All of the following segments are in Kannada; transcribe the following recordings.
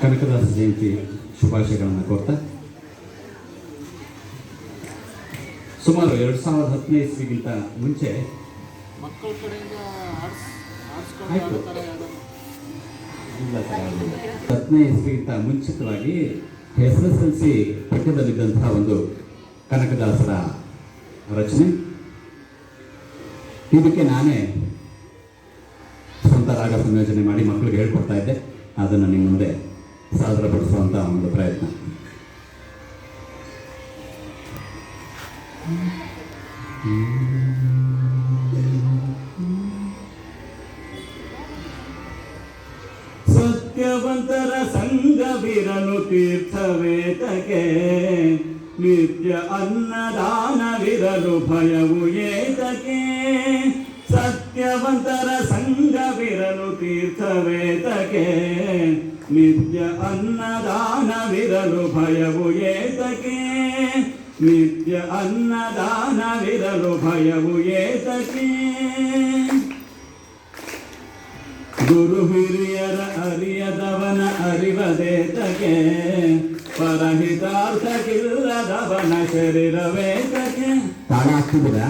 ಕನಕದಾಸ ಜಯಂತಿ ಶುಭಾಶಯಗಳನ್ನು ಕೋರ್ತಾ ಸುಮಾರು 2010ನೇ ಇಸ್ವಿಗಿಂತ ಮುಂಚೆ ಮಕ್ಕಳ ಕಡೆಯಿಂದ ಆಯಿತು ಇಲ್ಲ ಸರ್ 10ನೇ ಇಸ್ವಿಗಿಂತ ಮುಂಚಿತವಾಗಿ SSLC ಪಠ್ಯದಲ್ಲಿದ್ದಂತಹ ಒಂದು ಕನಕದಾಸರ ರಚನೆ, ಇದಕ್ಕೆ ನಾನೇ ಸ್ವಂತ ರಾಗ ಸಂಯೋಜನೆ ಮಾಡಿ ಮಕ್ಕಳಿಗೆ ಹೇಳ್ಕೊಡ್ತಾ ಇದ್ದೆ. ಅದನ್ನು ನಿಮ್ಮ ಮುಂದೆ ಸಾದರಪಡಿಸುವಂಥ ಒಂದು ಪ್ರಯತ್ನ. ಸತ್ಯವಂತರ ಸಂಘವಿರಲು ತೀರ್ಥವೇತಕ್ಕೆ, ನಿತ್ಯ ಅನ್ನದಾನವಿರಲು ಭಯವು ಏತಕ್ಕೆ. ಸತ್ಯವಂತರ ಸಂಘವಿರಲು ತೀರ್ಥವೇತಕ್ಕೆ, ನಿತ್ಯ ಅನ್ನದಾನವಿರಲು ಭಯವು ಏತಕ್ಕೆ. ನಿತ್ಯ ಅನ್ನದಾನವಿರಲು ಭಯವು ಏತಕ್ಕೆ. ಗುರು ಹಿರಿಯರ ಅರಿಯದವನ ಅರಿವದೇತಕ್ಕೆ, ಪರಹಿತಾರ್ಥಕ್ಕಿಲ್ಲದವನ ಶರೀರವೇತಕ್ಕೆ. ತಾಳ ಹಾಕ್ತಿದ್ದೀರಾ?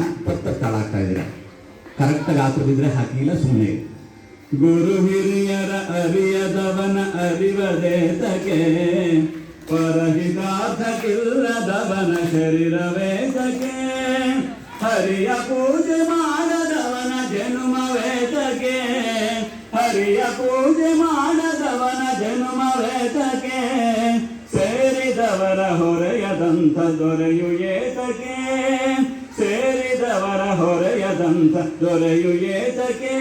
ತಾಳ ಹಾಕ್ತಾ ಇದ್ದೀರಾ? ಕರೆಕ್ಟಾಗಿ ಹಾಕೋದಿದ್ರೆ ಹಾಕಿಲ್ಲ, ಸುಮ್ಮನೆ. ಗುರು ಹಿರಿಯರ ಅರಿಯದವನ ಅರಿವದೇತಕ್ಕೆ, ಪರಹಿತಾರ್ಥಕ್ಕಿಲ್ಲದವನ ಶರೀರವೇತಕ್ಕೆ. ಹರಿಯ ಪೂಜೆ ಮಾಡದವನ ಜನುಮವೇತಕ್ಕೆ, ಹರಿಯ ಪೂಜೆ ಮಾಡದವನ ಜನುಮವೇತಕ್ಕೆ. ಸೇರಿದವರ ಹೊರೆಯದಂಥ ದೊರೆಯು ಏತಕ್ಕೆ, ಸೇರಿದವರ ಹೊರೆಯದಂಥ ದೊರೆಯು ಏತಕ್ಕೆ.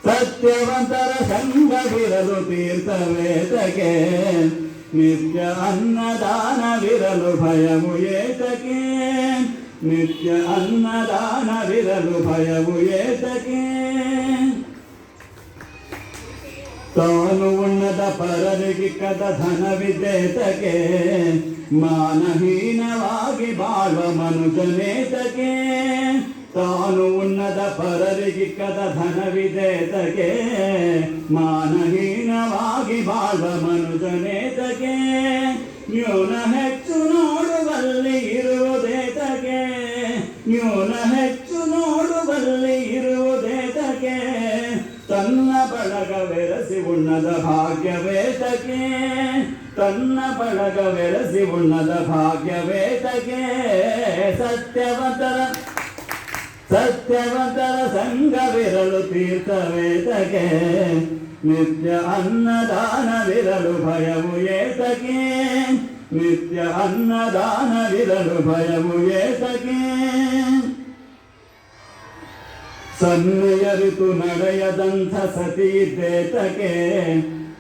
ಸತ್ಯವಂತರ ಸಂಘವಿರಲು ತೀರ್ಥವೇತಕ್ಕೆ, ನಿತ್ಯ ಅನ್ನದಾನವಿರಲು ಭಯವು ಏತಕ್ಕೆ. ನಿತ್ಯ ಅನ್ನದಾನವಿರಲು ಭಯವು ಏತಕ್ಕೆ. ತಾನು ಉಣ್ಣದ ಪರರಿಗಿಕ್ಕದ ಧನವಿದ್ದೇತಕ್ಕೆ, ಮಾನಹೀನವಾಗಿ ಬಾಳುವ ಮನುಜನೇತಕ್ಕೆ. ತಾನು ಉಣ್ಣದ ಪರರಿಗಿಕ್ಕದ ಧನವಿದೇತಕ್ಕೆ, ಮಾನಹೀನವಾಗಿ ಬಾಳುವ ಮನುಜನೇತಕ್ಕೆ. ನ್ಯೂನ ಹೆಚ್ಚು ನೋಡುವಲ್ಲಿ ಇರುವುದೇತಕ್ಕೆ, ನ್ಯೂನ ಹೆಚ್ಚು ನೋಡುವಲ್ಲಿ ಇರುವುದೇತಕ್ಕೆ. ತನ್ನ ಬಳಗವೆರಸಿ ಉಣ್ಣದ ಭಾಗ್ಯವೇತಕ್ಕೆ, ತನ್ನ ಬಳಗವೆರಸಿ ಉಣ್ಣದ ಭಾಗ್ಯವೇತಕ್ಕೆ. ಸತ್ಯವಂತರ ಸಂಘವಿರಲು ತೀರ್ಥವೇತಕ್ಕೆ, ನಿತ್ಯ ಅನ್ನದಾನವಿರಲು ಭಯವು ಏತಕ್ಕೆ. ನಿತ್ಯ ಅನ್ನದಾನವಿರಲು ಭಯವು ಏತಕ್ಕೆ. ಸನ್ನೆಯರಿತು ನಡೆಯದಂಥ ಸತಿದ್ದೇತಕ್ಕೆ,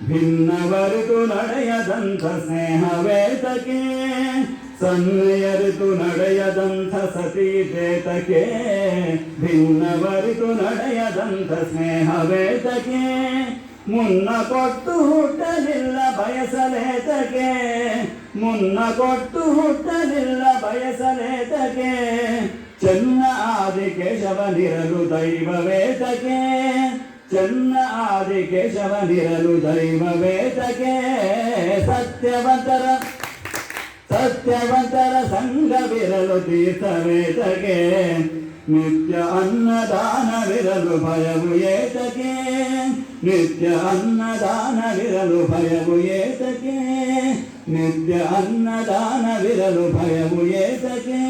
ಭಿನ್ನವರಿತು ನಡೆಯದಂಥ ಸ್ನೇಹವೇತಕ್ಕೆ. ಸನ್ನೆಯರಿತು ನಡೆಯದಂಥ ಸತಿದ್ದೇತಕ್ಕೆ, ಭಿನ್ನವರಿತು ನಡೆಯದಂಥ ಸ್ನೇಹವೇತಕ್ಕೆ. ಮುನ್ನ ಕೊಟ್ಟು ಹುಟ್ಟಲಿಲ್ಲ ಬಯಸಲೇತಕ್ಕೆ, ಮುನ್ನ ಕೊಟ್ಟು ಹುಟ್ಟಲಿಲ್ಲ ಬಯಸಲೇತಕ್ಕೆ. ಚೆನ್ನ ಆದಿಕೇಶವನಿರಲು ದೈವವೇತಕ್ಕೆ, ಚೆನ್ನ ಆದಿಕೇಶವನಿರಲು ದೈವವೇತಕ್ಕೆ. ಸತ್ಯವಂತರ ಸಂಘವಿರಲು ತೀರ್ಥವೇತಕ್ಕೆ, ನಿತ್ಯ ಅನ್ನದಾನವಿರಲು ಭಯವು ಏತಕ್ಕೆ. ನಿತ್ಯ ಅನ್ನದಾನವಿರಲು ಭಯವು ಏತಕ್ಕೆ. ನಿತ್ಯ ಅನ್ನದಾನವಿರಲು ಭಯವು ಏತಕ್ಕೆ.